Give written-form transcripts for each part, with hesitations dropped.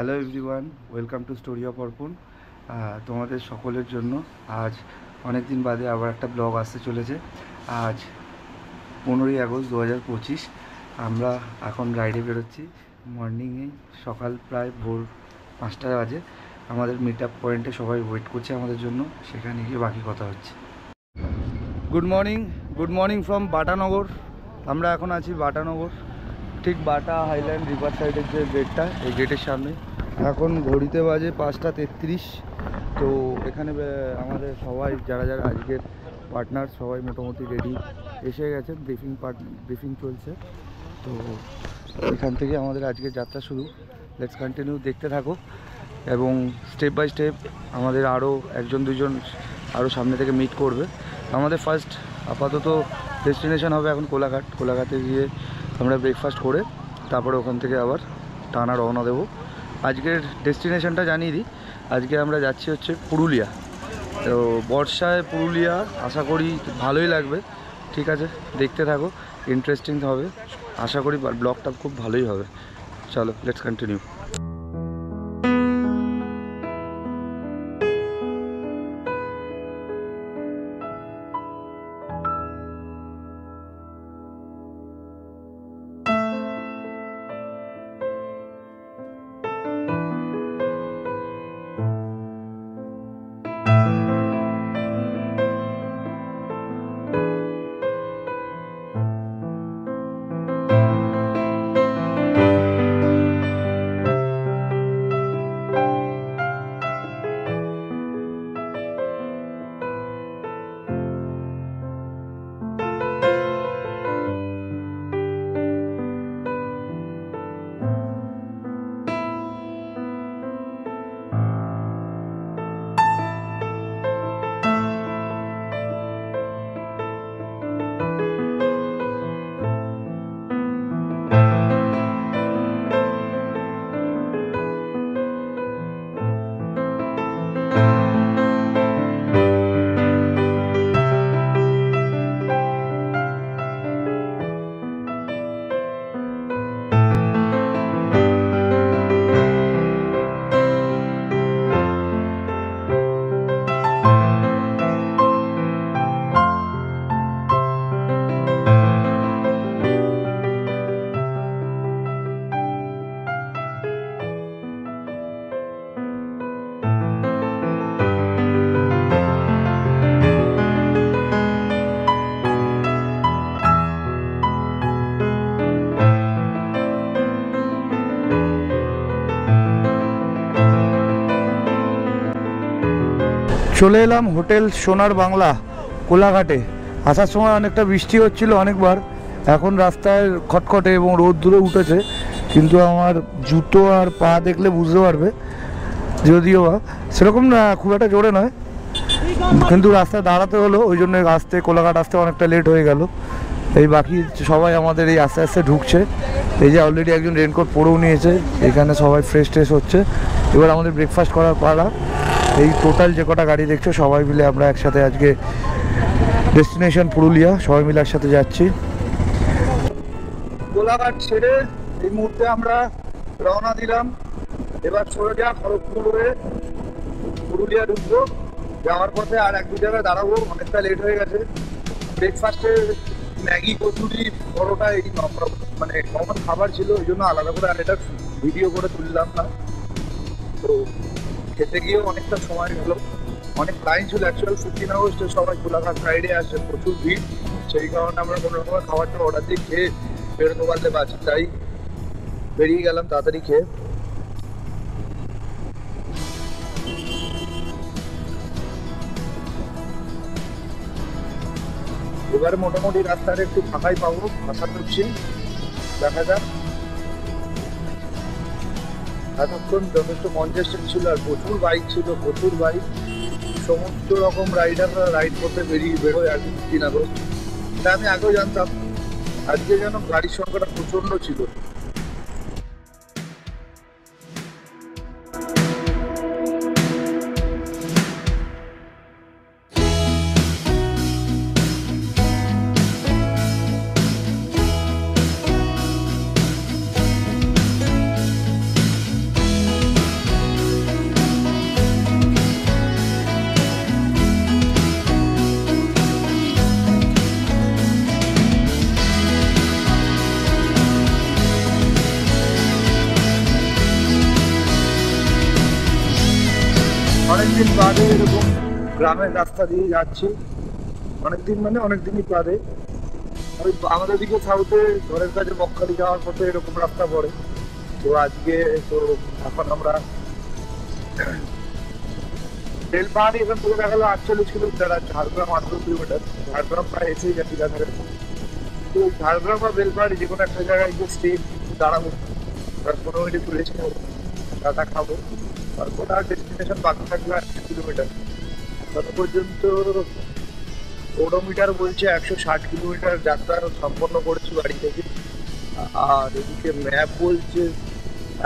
Hello everyone, welcome to story of অর্পণ। তোমাদের সকলের জন্য আজ অনেক দিন বাদে আবার একটা ব্লগ আসতে চলেছে। আজ 15ই আগস্ট 2025। আমরা এখন রাইডে বেরোচ্ছি। মর্নিংয়ে সকাল প্রায় ভোর 5টা বাজে। আমাদের মিট আপ পয়েন্টে সবাই ওয়েট করছে আমাদের জন্য, সেখানে গিয়ে বাকি কথা হচ্ছে। Good morning from Batanagar. আমরা এখন আছি বাটানগর, ঠিক বাটা হাইল্যান্ড রিভার সাইডের যে গেটটা, এই গেটের সামনে। এখন ঘড়িতে বাজে 5টা 33। তো এখানে আমাদের সবাই যারা আজকের পার্টনার সবাই মোটামুটি রেডি এসে গেছেন। ব্রিফিং চলছে। তো এখান থেকে আমাদের আজকের যাত্রা শুরু। লেটস কন্টিনিউ, দেখতে থাকো এবং স্টেপ বাই স্টেপ আমাদের আরও একজন দুজন আরও সামনে থেকে মিট করবে। আমাদের ফার্স্ট আপাতত ডেস্টিনেশন হবে এখন কোলাঘাটে গিয়ে আমরা ব্রেকফাস্ট করে তারপরে ওখান থেকে আবার টানা রওনা দেবো। আজকের ডেস্টিনেশনটা জানিয়ে দিই, আজকে আমরা যাচ্ছি হচ্ছে পুরুলিয়া। তো বর্ষায় পুরুলিয়া, আশা করি ভালোই লাগবে। ঠিক আছে, দেখতে থাকো, ইন্টারেস্টিং হবে। আশা করি ব্লগটা খুব ভালোই হবে। চলো, লেটস কন্টিনিউ। চলে এলাম হোটেল সোনার বাংলা কোলাঘাটে। আসার সময় অনেকটা বৃষ্টি হচ্ছিল অনেকবার, এখন রাস্তায় খটখটে এবং রোদ দূরে উঠেছে, কিন্তু আমার জুতো আর পা দেখলে বুঝতে পারবে, যদিও বা সেরকম না, খুব একটা জোরে নয়, কিন্তু রাস্তায় দাঁড়াতে হলো, ওই জন্য কোলাঘাট আসতে অনেকটা লেট হয়ে গেল। এই বাকি সবাই আমাদের এই আস্তে আস্তে ঢুকছে। এই যে অলরেডি একজন রেনকোট পরেও নিয়েছে, এখানে সবাই ফ্রেশ হচ্ছে। এবার আমাদের ব্রেকফাস্ট করার পালা। এই টোটাল যে কটা গাড়ি দেখছো সবাই মিলে আমরা একসাথে আজকে ডেস্টিনেশন পুরুলিয়া, সবাই মিলে একসাথে যাচ্ছি। কোলাঘাট ছেড়ে এই মুহূর্তে আমরা রওনা দিলাম। এবার সোজা খড়গপুর হয়ে পুরুলিয়া ঢুকবো। যাওয়ার পথে আর এক দু জায়গায় দাঁড়াবো, অনেকটা লেট হয়ে গেছে। ব্রেকফাস্টে ম্যাগি, কচুরি, পরোটা এই মানে কমন খাবার ছিল, ওই জন্য আলাদা করে আর এটা ভিডিও করে তুললাম না। তো খেতে গিয়েও অনেকটা সময় গেল, অনেক লাইন ছিল। অ্যাকচুয়াল 15 আগস্টে সবাই কোলাঘাট ফ্রাইডে আসে, প্রচুর ভিড়। সেই কারণে আমরা কোনো রকমের খাবারটা অর্ডার দিয়ে খেয়ে বেরোতে পারলে বাঁচি, তাই বেরিয়ে গেলাম তাড়াতাড়ি খেয়ে। এবারে মোটামুটি রাস্তাটা একটু ফাঁকাই পাবো, আশা করছি, দেখা যাক। এতক্ষণ যথেষ্ট কনজেস্টেড ছিল আর প্রচুর বাইক ছিল, সমস্ত রকম রাইডাররা রাইড করতে বেরোয় আর 15 আগস্ট। এটা আমি আগেও জানতাম, আজকে যেন গাড়ির সংখ্যাটা প্রচণ্ড ছিল। অনেকদিন বাদে এরকম গ্রামের রাস্তা দিয়ে যাচ্ছি, অনেকদিন মানে অনেকদিনই বাদে। ওই আমাদের দিকে সাউথে ঘরের কাছে বকখালি যাওয়ার পথে এরকম রাস্তা পড়ে। তো আজকে তো এখন আমরা বেলপাহাড়ি, এখান থেকে দেখা গেলো 48 কিলোমিটার, আর ঝাড়গ্রাম 18 কিলোমিটার। ঝাড়গ্রাম প্রায় এসেই গেছি কাছে। তো ঝাড়গ্রাম বা বেলপাহাড়ি যে কোনো একটা জায়গায় গিয়ে স্টে দাঁড়াবো, 15 মিনিট একটু রেস্ট নেবো, চাটা খাবো, তারপর আর ডেস্টিনেশন বাকি থাকবে 8 কিলোমিটার। তত পর্যন্ত ওডোমিটার বলছে 160 কিলোমিটার যাত্রা সম্পন্ন করেছি বাড়ি থেকে, আর এদিকে ম্যাপ বলছে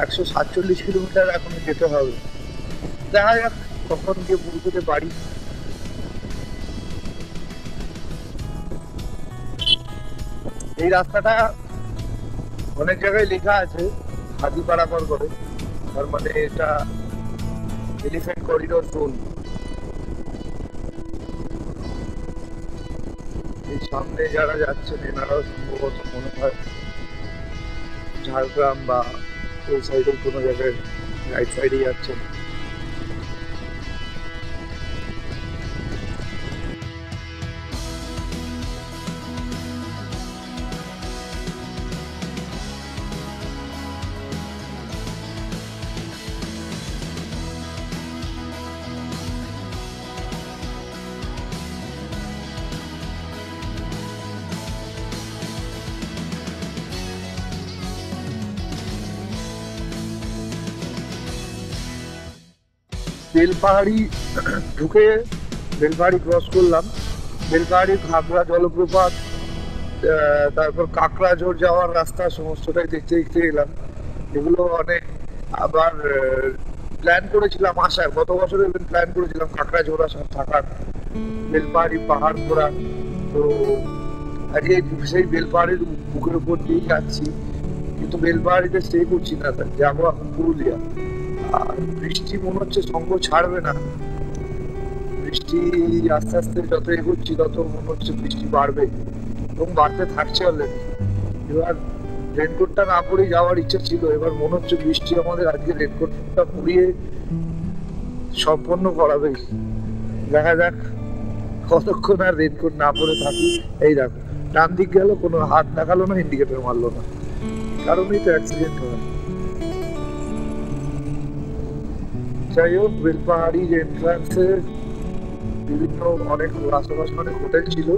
147 কিলোমিটার এখনো যেতে হবে। দেখা যাক কখন গিয়ে পৌঁছতে পারি। এই রাস্তাটা অনেক জায়গায় লেখা আছে হাজি পারাপার করে, তার মানে এটা এলিফ্যান্ট করিডোর জোন। এই সামনে যারা যাচ্ছেন এনারাও সম্ভবত মনে হয় ঝাড়গ্রাম বা ওই সাইডের কোনো জায়গায় রাইট সাইডে যাচ্ছেন। বেলপাহাড়ি ঢুকে বেলপাহাড়ি ক্রস করলাম, বেলপাহাড়ি ঘাগড়া জলপ্রপাত, তারপর কাকড়াঝোড় যাওয়ার রাস্তা সমস্তটাই দেখতে দেখতে এলাম। এগুলো অনেক আবার প্ল্যান করেছিলাম আসার, গত বছর প্ল্যান করেছিলাম কাকড়াঝোড় আসার, থাকার, বেলপাহাড়ি পাহাড় ঘোরা। তো আজকে সেই বেলপাহাড়ির বুকের উপর দিয়েই যাচ্ছি, কিন্তু বেলপাহাড়িতে স্টে করছি না, যাবো এখন পুরুলিয়া। আর বৃষ্টি মনে হচ্ছে সঙ্গ ছাড়বে না, বৃষ্টি আস্তে আস্তে যত এগোচ্ছি তত মনে হচ্ছে বৃষ্টি বাড়বে এবং বাড়তে থাকছে অলরেডি। এবার রেনকোটটা না পরেই যাওয়ার ইচ্ছা ছিল, এবার মনে হচ্ছে বৃষ্টি আমাদের আজকে রেনকোটটা পরিয়ে সম্পন্ন করাবে। দেখা যাক কতক্ষণ আর রেনকোট না পরে থাকি। এই দেখো ডান দিক গেল, কোনো হাত দেখালো না, ইন্ডিকেটর মারলো না, কারণেই তো অ্যাক্সিডেন্ট হয়। যাই হোক, বেলপাহাড়ি এন্ট্রান্সে বিভিন্ন অনেক আশেপাশে অনেক হোটেল ছিল,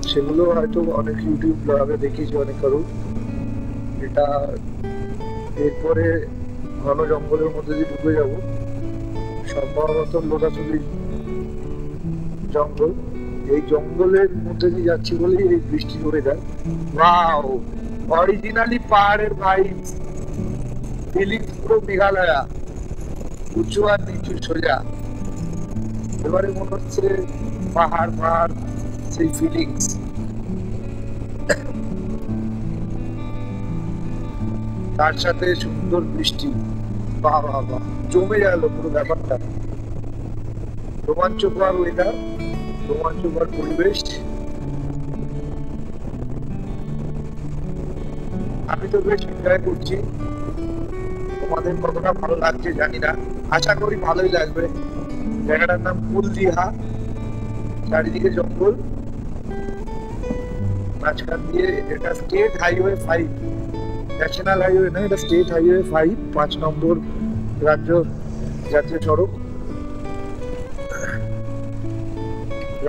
সেগুলো হয়তো অনেক ইউটিউব ব্লগে দেখেছি অনেক কারো। এটা এরপরে ঘন জঙ্গলের মধ্যে দিয়ে ঢুকে যাব, সম্ভবত লোটাচুলি জঙ্গল। এই জঙ্গলের মধ্যে দিয়ে যাচ্ছি বলেই এই বৃষ্টি পড়ে যায়। ওয়াও, অরিজিনালি পাহাড়ের ভাইব, ফিলিংস পুরো মেঘালয়া, উঁচু আর নিচু সোজা। এবারে মনে হচ্ছে পাহাড় পাহাড়, সেই ফিলিংস। তার সাথে সুন্দর বৃষ্টি, বাহ বাহ বাহ, জমে গেল পুরো ব্যাপারটা। রোমাঞ্চকর ওয়েদার, রোমাঞ্চকর পরিবেশ। আমি তো বেশ এনজয় করছি, তোমাদের কতটা ভালো লাগছে জানি না, আশা করি ভালোই লাগবে। জায়গাটার নাম কুলদিহা, চারিদিকে জঙ্গল, মাঝখান দিয়ে এটা স্টেট হাইওয়ে 5, ন্যাশনাল হাইওয়ে না, এটা স্টেট হাইওয়ে 5, 5 নম্বর রাজ্য জাতীয় সড়ক।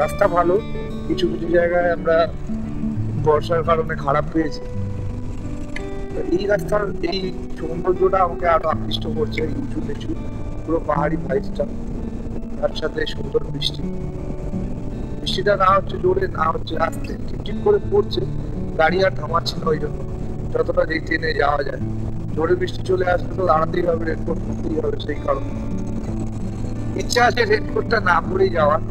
রাস্তা ভালো, কিছু কিছু জায়গায় আমরা বর্ষার কারণে খারাপ পেয়েছি। এই রাস্তার এই সৌন্দর্যটা আমাকে আরো আকৃষ্ট করছে, উঁচু নিচু পুরো পাহাড়ি ভাইবটা, তার সাথে সুন্দর বৃষ্টি। বৃষ্টিটা না হচ্ছে জোরে, না হচ্ছে আস্তে, টিপটিপ করে পড়ছে, গাড়ি আর থামাচ্ছে না, ওই জন্য যতটা ট্রেনে যাওয়া যায়। জোরে বৃষ্টি চলে আসলে তো দাঁড়াতেই হবে, রেনকোট পরতেই হবে, সেই কারণে ইচ্ছা আছে রেনকোটটা না পরেই যাওয়ার,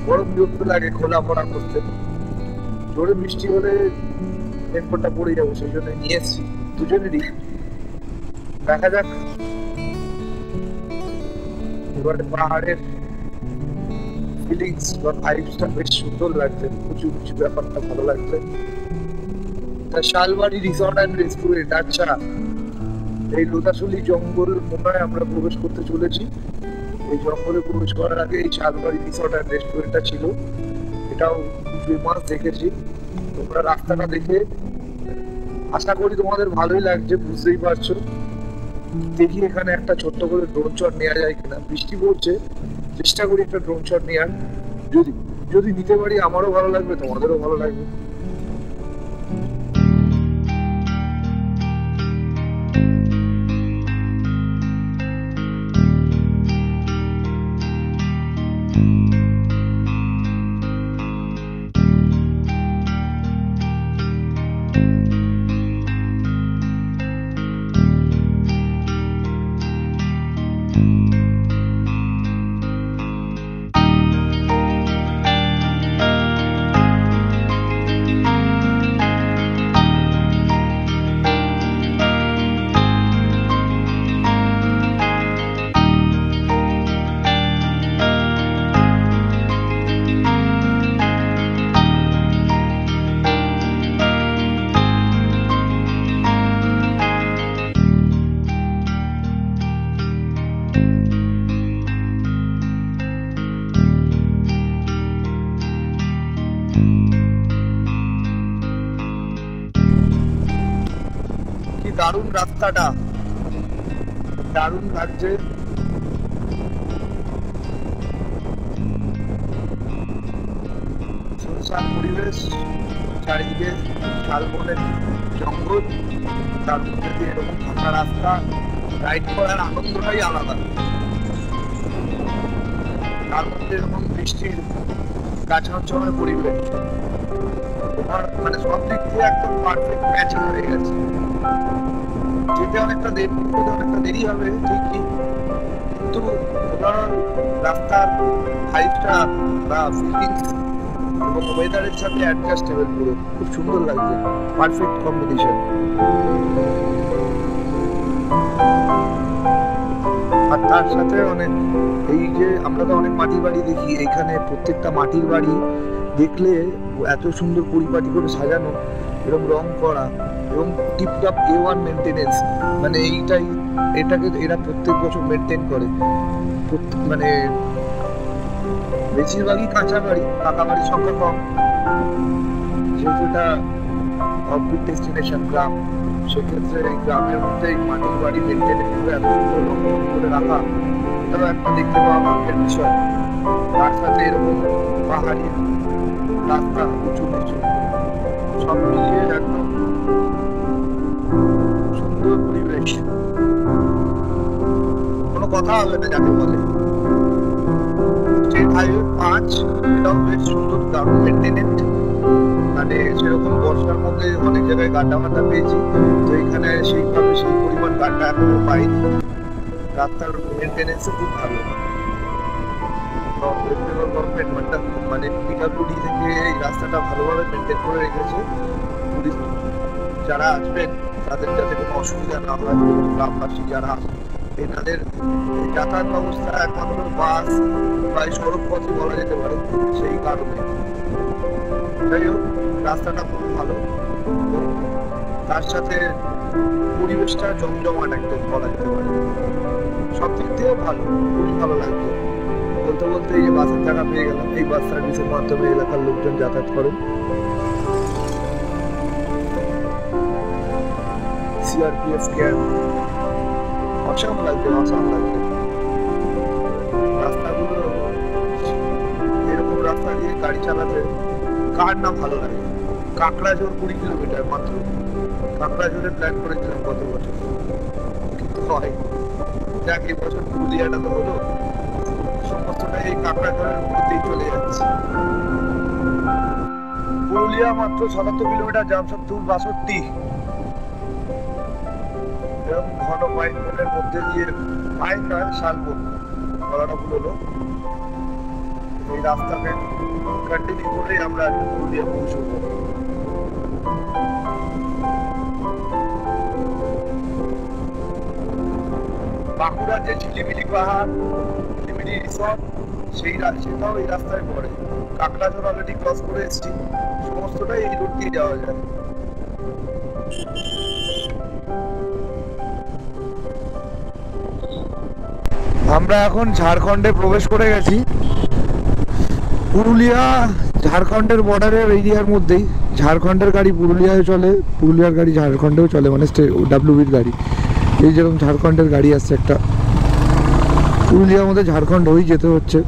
বড় বিরক্ত লাগে খোলা পড়া করতে। জোরে বৃষ্টি হলে রেনকোটটা পরে যাবো, সেই জন্য নিয়ে এসছি দুজনেরই। দেখা যাক, এবারে পাহাড়ের ফিলিংস বা ভাইবসটা বেশ সুন্দর লাগছে, উঁচু উঁচু ব্যাপারটা ভালো লাগছে। শালবাড়ি রিসর্ট অ্যান্ড রেস্টুরেন্ট, আচ্ছা এই লোধাশুলি জঙ্গল মোড়ায় আমরা প্রবেশ করতে চলেছি। এই জঙ্গলে প্রবেশ করার আগে এই শালবাড়ি রিসর্ট অ্যান্ড রেস্টুরেন্টটা ছিল, এটাও 2 মাস দেখেছি। তোমরা রাস্তাটা দেখে আশা করি তোমাদের ভালোই লাগছে, বুঝতেই পারছো। দেখি এখানে একটা ছোট্ট করে ড্রোন শট নেওয়া যায় কিনা। বৃষ্টি পড়ছে, চেষ্টা করি একটা ড্রোন শট নেওয়ার। যদি যদি নিতে পারি আমারও ভালো লাগবে, তোমাদেরও ভালো লাগবে। কি দারুণ রাস্তাটা, দারুণ লাগছে। সুনসান পরিবেশ, চারিদিকে শালবনের জঙ্গল, তার মধ্যে দিয়ে এরকম ফাঁকা রাস্তা, রাইড করার আনন্দটাই আলাদা। তার মধ্যে এরকম বৃষ্টির গাছাচ্ছন্ন পরিবেশ, তোমার মানে সব দিক দিয়ে একদম পারফেক্ট ম্যাচ হয়ে গেছে। যেতে অনেকটা দেরি হবে ঠিকই, কিন্তু ওভারঅল রাস্তার ভাইবটা বা ফিলিংস এবং ওয়েদারের সাথে অ্যাডজাস্টেবল, পুরো খুব সুন্দর লাগছে, পারফেক্ট কম্বিনেশন। আর তার সাথে অনেক, এই যে আমরা তো অনেক মাটির বাড়ি দেখি, এইখানে প্রত্যেকটা মাটির বাড়ি দেখলে এত সুন্দর পরিপাটি করে সাজানো, এরকম রং করা এবং টিপটপ A1 মেনটেনেন্স, মানে এটাকে এরা প্রত্যেক বছর মেনটেন করে। মানে বেশিরভাগই কাঁচা বাড়ি, পাকা বাড়ির সংখ্যা কম, যেহেতু এটা অফবিট ডেস্টিনেশন গ্রাম, সেক্ষেত্রে এই গ্রামের মধ্যে এই মাটির বাড়ি মেনটেন করে এত সুন্দর রকম করে রাখা, এটাও একটা দেখতে পাওয়া ভাগ্যের বিষয়। তার সাথে এরকম পাহাড়ি রাস্তা, উঁচু নিচু, সব মিলিয়ে একদম সুন্দর পরিবেশ, কোনো কথা হবে না যাকে বলে। স্টেট হাইওয়ে 5, এটাও বেশ সুন্দর, দারুণ মেনটেনেন্ট। মানে সেরকম বর্ষার মধ্যে অনেক জায়গায় গাড্ডা মাড্ডা পেয়েছি, তো এখানে সেইভাবে সেই পরিমাণ গাড্ডা এখনো পাইনি। রাস্তার মেনটেনেন্স খুব ভালো। ওয়েস্ট বেঙ্গল গভর্নমেন্ট মানে পিডব্লিউডি থেকে এই রাস্তাটা ভালোভাবে মেনটেন করে রেখেছে। টুরিস্ট যারা আসবেন তাদের যাতে কোনো অসুবিধা না হয়, গ্রামবাসী যারা এনাদের যাতায়াত ব্যবস্থা একমাত্র বাস বা সড়ক পথে বলা যেতে পারে, সেই কারণে। যাই হোক, রাস্তাটা খুব ভালো, তার সাথে পরিবেশটা জমজমাট একদম বলা যেতে পারে। সব দিক থেকে ভালো, খুবই ভালো লাগছে। বলতে বলতে এই যে বাসের টাকা পেয়ে গেলাম, এই বাস সার্ভিসের মাধ্যমে এলাকার লোকজন যাতায়াত করেন। সিআরপিএফ ক্যাম্প, অসাম লাগছে, অসাম লাগছে। রাস্তাগুলো এরকম রাস্তা দিয়ে গাড়ি চালাতে কার না ভালো লাগে। কাকড়াঝোড় 20 কিলোমিটার মাত্র, কাকড়াঝোড়ে প্ল্যান করেছিলাম গত বছর, কিন্তু হয় যাক, এই বছর পুরুলিয়াটা তো হলো, সমস্তটা এই কাকড়াঝোড়ের মধ্যেই চলে যাচ্ছে। পুরুলিয়া মাত্র 77 কিলোমিটার, জামশেদপুর 62। এরকম ঘন পাইন বনের মধ্যে দিয়ে, পাইন নয় শালবন, গলাটা ভুল হলো। এই রাস্তাকে কন্টিনিউ করে আমরা পুরুলিয়া পৌঁছবো। বাঁকুড়ার যে ঝিলিমিলি পাহাড়, ঝিলিমিলি রিসর্ট, সেটাও এই রাস্তায় পড়ে। কাকড়াঝোড় অলরেডি ক্রস করে এসেছি, সমস্তটাই এই রোড দিয়ে যাওয়া যায়। আমরা এখন ঝাড়খণ্ডে প্রবেশ করে গেছি। পুরুলিয়া ঝাড়খণ্ডের বর্ডারের এরিয়ার মধ্যেই। ঝাড়খণ্ডের গাড়ি পুরুলিয়ায় চলে, পুরুলিয়ার গাড়ি ঝাড়খণ্ডেও চলে, মানে ডাব্লিউবির গাড়ি। এই যেরকম ঝাড়খণ্ডের গাড়ি আসছে একটা, পুরুলিয়ার মধ্যে ঝাড়খণ্ড হয়েই যেতে হচ্ছে।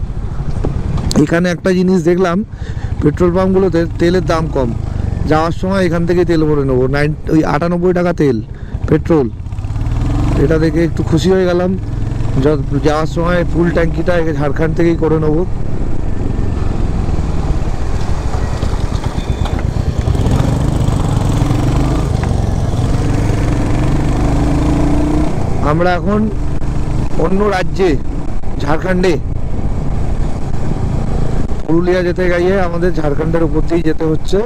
এখানে একটা জিনিস দেখলাম, পেট্রোল পাম্পগুলোতে তেলের দাম কম। যাওয়ার সময় এখান থেকে তেল ভরে নেবো, ওই 98 টাকা তেল পেট্রোল। এটা দেখে একটু খুশি হয়ে গেলাম। যাওয়ার সময় ফুল ট্যাঙ্কিটা ঝাড়খণ্ড থেকেই করে নেবো। আমরা এখন অন্য রাজ্যে, ঝাড়খণ্ডে। পুরুলিয়া যেতে গিয়ে আমাদের ঝাড়খণ্ডের উপর দিয়েই যেতে হচ্ছে।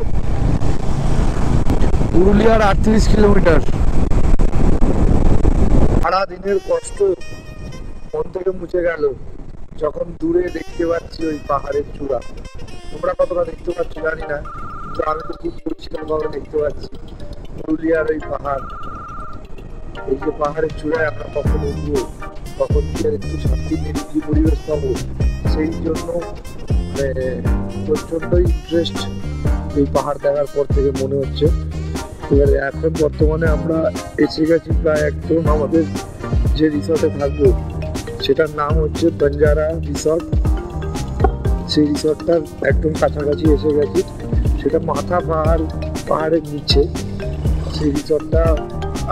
পুরুলিয়ার 38 কিলোমিটার। সারা দিনের কষ্ট মন থেকে মুছে গেল যখন দূরে দেখতে পাচ্ছি ওই পাহাড়ের চূড়া। তোমরা কতটা দেখতে পাচ্ছ জানি না, কিন্তু আমি তো খুব পরিষ্কার ভাবে দেখতে পাচ্ছি পুরুলিয়ার ওই পাহাড়। এই যে পাহাড়ের চূড়ায় আমরা কখন উঠবো, কখন গিয়ে একটু শান্তি নিরিবিলি পরিবেশ পাবো, সেই জন্য প্রচন্ড ইন্টারেস্ট এই পাহাড় দেখার পর থেকে মনে হচ্ছে। এবারে এখন বর্তমানে আমরা এসে গেছি প্রায় একদম আমাদের যে রিসর্টে থাকবো, সেটার নাম হচ্ছে বাঞ্জারা রিসর্ট। সেই রিসর্টটার একদম কাছাকাছি এসে গেছি। সেটা মাথা পাহাড়ের নিচে। সেই রিসর্টটা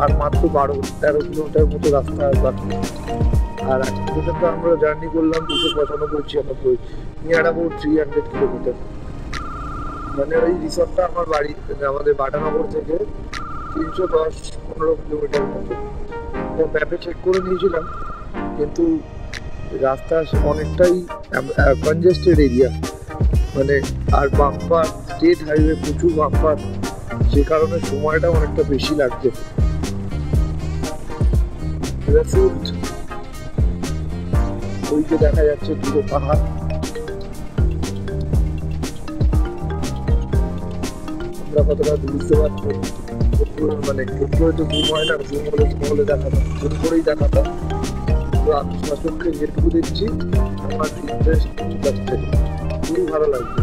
আর মাত্র 12-13 কিলোমিটার মতো রাস্তা বাকি। আর এখন পর্যন্ত আমরা জার্নি করলাম 295-96, নিয়ার অ্যাবাউট 300 কিলোমিটার। মানে ওই রিসর্টটা আমার বাড়ি, আমাদের বাটানগর থেকে 310-15 কিলোমিটার মতো। ম্যাপে চেক করে নিয়েছিলাম, কিন্তু রাস্তা অনেকটাই কনজেস্টেড এরিয়া, মানে আর বাম্পার, স্টেট হাইওয়ে প্রচুর বাম্পার, যে কারণে সময়টা অনেকটা বেশি লাগছে। ওই যে দেখা যাচ্ছে দূরে পাহাড়। আমরা কতটা বুঝতে পারছি, মানে করে তো ঘুম হয় না, ঘুম হলে দেখাতাম, ঘুম করেই দেখাতাম। তো আমি শাসককে যেটুকু দেখছি আমার ইন্টারেস্ট লাগছে, খুবই ভালো লাগছে।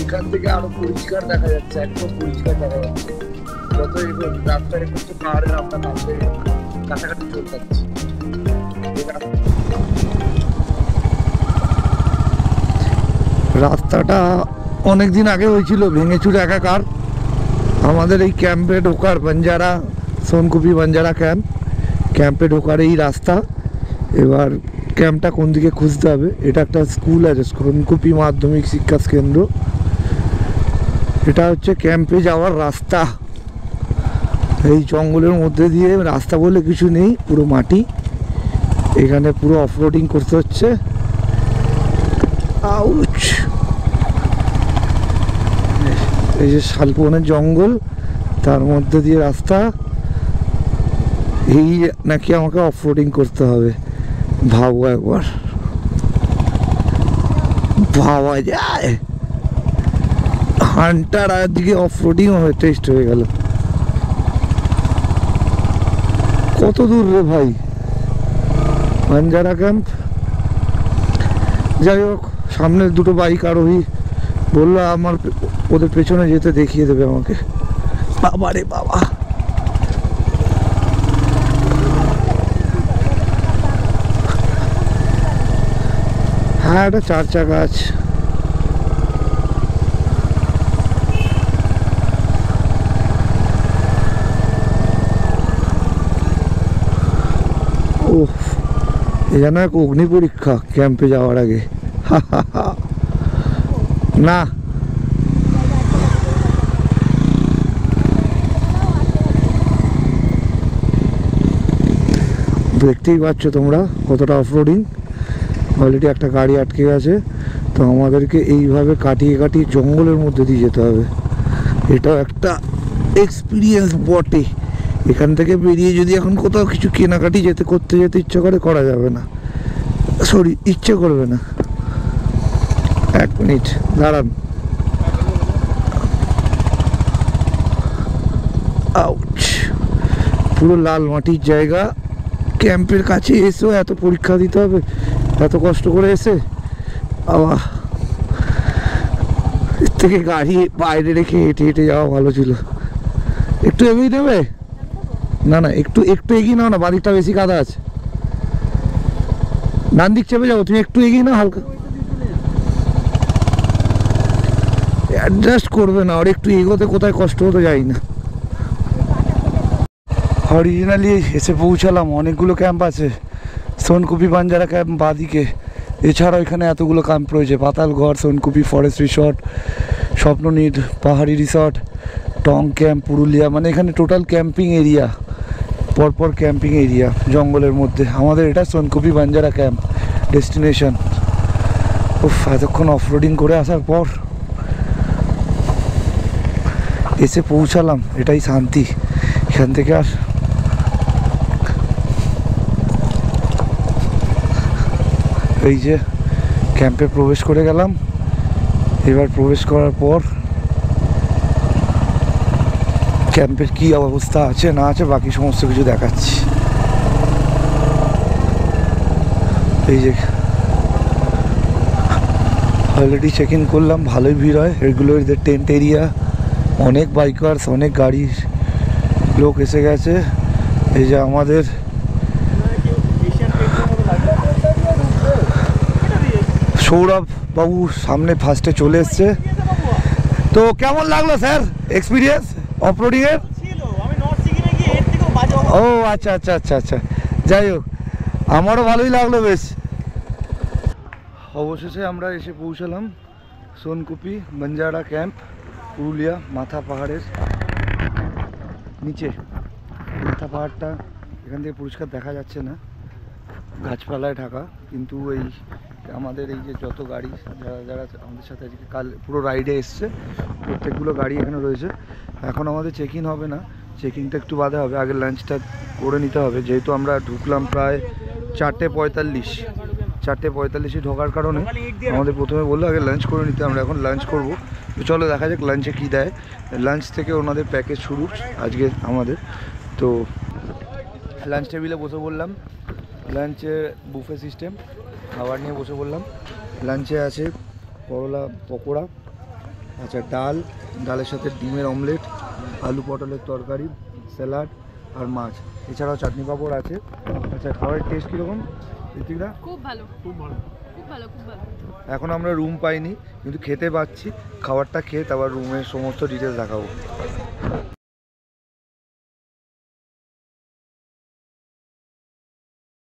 এখান থেকে আরো পরিষ্কার দেখা যাচ্ছে, একদম পরিষ্কার দেখা যাচ্ছে। যত রাস্তা এগোচ্ছে পাহাড়ের আমরা কাছাকাছি চলে যাচ্ছি। রাস্তাটা অনেকদিন আগে হয়েছিল, ভেঙেচুরে একাকার। আমাদের এই ক্যাম্পে ঢোকার, বাঞ্জারা সোনকুপি বাঞ্জারা ক্যাম্পে ঢোকার এই রাস্তা। এবার ক্যাম্পটা কোন দিকে খুঁজতে হবে। এটা একটা স্কুল আছে, সোনকুপি মাধ্যমিক শিক্ষা কেন্দ্র। এটা হচ্ছে ক্যাম্পে যাওয়ার রাস্তা। এই জঙ্গলের মধ্যে দিয়ে, রাস্তা বলে কিছু নেই, পুরো মাটি। এখানে পুরো অফরোডিং করতে হচ্ছে। আউচ! এই যে শালবনের জঙ্গল, তার মধ্যে দিয়ে রাস্তা। এই নাকি আমাকে অফরোডিং করতে হবে। ভাবো একবার, ভাবা যায়। হান্টার আর দিকে অফরোডিং হয়ে টেস্ট হয়ে গেল। কত দূর রে ভাই বাঞ্জারা ক্যাম্প। যাই হোক, সামনে দুটো বাইক আরোহী বললো আমার ওদের পেছনে যেতে দেখিয়ে দেবে আমাকে। বাবা রে বাবা, হ্যাঁ একটা 4 চাকা আছে। ওহ, এ যেন এক অগ্নি পরীক্ষা ক্যাম্পে যাওয়ার আগে। না, দেখতেই পাচ্ছ তোমরা কতটা অফরোডিং। অলরেডি একটা গাড়ি আটকে গেছে, তো আমাদেরকে এইভাবে কাটিয়ে কাটিয়ে জঙ্গলের মধ্যে দিয়ে যেতে হবে। এটাও একটা এক্সপিরিয়েন্স বটে। এখান থেকে বেরিয়ে যদি এখন কোথাও কিছু কেনাকাটি করতে যেতে ইচ্ছে করে, করা যাবে না, সরি ইচ্ছে করবে না। 1 মিনিট দাঁড়ান। আউচ! পুরো লাল মাটির জায়গা। ক্যাম্পের কাছে এসেও এত পরীক্ষা দিতে হবে, এত কষ্ট করে এসে আবার এর থেকে গাড়ি বাইরে রেখে হেঁটে হেঁটে যাওয়া ভালো ছিল। একটু এগিয়ে দেবে? না না, একটু একটু এগিয়ে নাও না, বাদিকটা বেশি কাদা আছে। ডান দিক চেপে যাবো, তুমি একটু এগিয়ে নাও হালকা। অ্যাডজাস্ট করবে না, আর একটু এগোতে কোথায় কষ্ট হতে যাই না। অরিজিনালি এসে পৌঁছালাম। অনেকগুলো ক্যাম্প আছে, সোনকুপি বাঞ্জারা ক্যাম্প বাদিকে, এছাড়াও এখানে এতগুলো ক্যাম্প রয়েছে, পাতালগড়, সোনকুপি ফরেস্ট রিসর্ট, স্বপ্ননীড় পাহাড়ি রিসর্ট, টং ক্যাম্প, পুরুলিয়া, মানে এখানে টোটাল ক্যাম্পিং এরিয়া, পরপর ক্যাম্পিং এরিয়া জঙ্গলের মধ্যে। আমাদের এটা সোনকুপি বাঞ্জারা ক্যাম্প ডেস্টিনেশন। উফ, এতক্ষণ অফরোডিং করে আসার পর এসে পৌঁছালাম, এটাই শান্তি। এখান থেকে আর এই যে ক্যাম্পে প্রবেশ করে গেলাম। এবার প্রবেশ করার পর ক্যাম্পের কি অবস্থা আছে না আছে বাকি সমস্ত কিছু দেখাচ্ছি। এই যে অলরেডি চেক ইন করলাম, ভালোই ভিড় হয়। এগুলো এদের টেন্ট এরিয়া, অনেক বাইকার্স, অনেক গাড়ির লোক এসে গেছে। এই যে আমাদের সৌরভ বাবু সামনে ফার্স্টে চলে এসছে। তো কেমন লাগলো স্যার এক্সপিরিয়েন্স অফরোডিং এর? ও আচ্ছা আচ্ছা আচ্ছা আচ্ছা, যাই হোক আমারও ভালোই লাগলো বেশ। অবশেষে আমরা এসে পৌঁছালাম সোনকুপি বাঞ্জারা ক্যাম্প, পুরুলিয়া মাথা পাহাড়ের নিচে। মাথা পাহাড়টা এখান থেকে পরিষ্কার দেখা যাচ্ছে না, গাছপালায় ঢাকা, কিন্তু এই আমাদের এই যে যত গাড়ি যারা যারা আমাদের সাথে আজকে কাল পুরো রাইডে এসছে, প্রত্যেকগুলো গাড়ি এখানে রয়েছে। এখন আমাদের চেক ইন হবে না, চেকিংটা একটু বাদে হবে, আগে লাঞ্চটা করে নিতে হবে। যেহেতু আমরা ঢুকলাম প্রায় 4:45 ঢোকার কারণে আমাদের প্রথমে বললো আগে লাঞ্চ করে নিতে। আমরা এখন লাঞ্চ করব, তো চলো দেখা যাক লাঞ্চে কী দেয়। লাঞ্চ থেকে ওনাদের প্যাকেজ শুরু আজকে আমাদের। তো লাঞ্চ টেবিলে বসে বললাম, লাঞ্চে বুফে সিস্টেম, খাবার নিয়ে বসে বললাম। লাঞ্চে আছে করলা পকোড়া, আচ্ছা ডালের সাথে ডিমের অমলেট, আলু পটলের তরকারি, স্যালাড আর মাছ, এছাড়াও চাটনি পাঁপড় আছে। আচ্ছা, খাবারের টেস্ট কীরকম ঋতিকদা? খুব ভালো, খুব ভালো, খুব ভালো, খুব ভালো। এখন আমরা রুম পাইনি, কিন্তু খেতে পাচ্ছি। খাবারটা খেয়ে তারপর রুমের সমস্ত ডিটেলস দেখাবো।